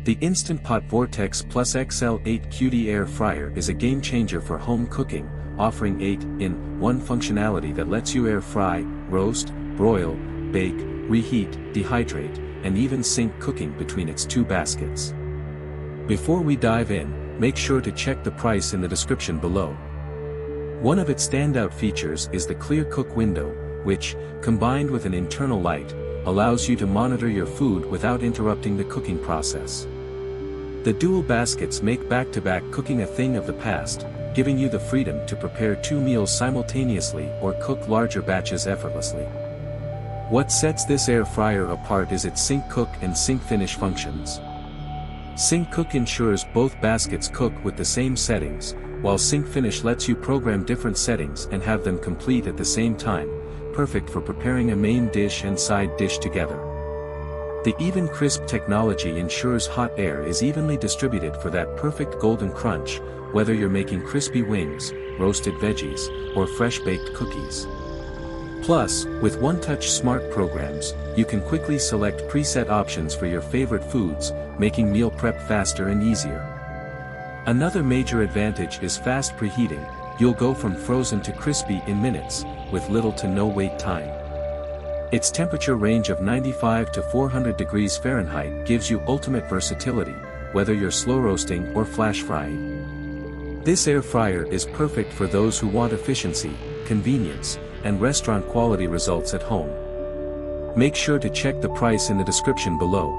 The Instant Pot Vortex Plus XL 8 QD Air Fryer is a game changer for home cooking, offering 8-in-1 functionality that lets you air fry, roast, broil, bake, reheat, dehydrate, and even sync cooking between its two baskets. Before we dive in, make sure to check the price in the description below. One of its standout features is the ClearCook window, which, combined with an internal light, allows you to monitor your food without interrupting the cooking process. The dual baskets make back-to-back cooking a thing of the past, giving you the freedom to prepare 2 meals simultaneously or cook larger batches effortlessly. What sets this air fryer apart is its SyncCook and SyncFinish functions. SyncCook ensures both baskets cook with the same settings, while SyncFinish lets you program different settings and have them complete at the same time, perfect for preparing a main dish and side dish together. The EvenCrisp technology ensures hot air is evenly distributed for that perfect golden crunch, whether you're making crispy wings, roasted veggies, or fresh-baked cookies. Plus, with one-touch smart programs, you can quickly select preset options for your favorite foods, making meal prep faster and easier. Another major advantage is fast preheating. You'll go from frozen to crispy in minutes, with little to no wait time. Its temperature range of 95 to 400 degrees Fahrenheit gives you ultimate versatility, whether you're slow roasting or flash frying. This air fryer is perfect for those who want efficiency, convenience, and restaurant quality results at home. Make sure to check the price in the description below.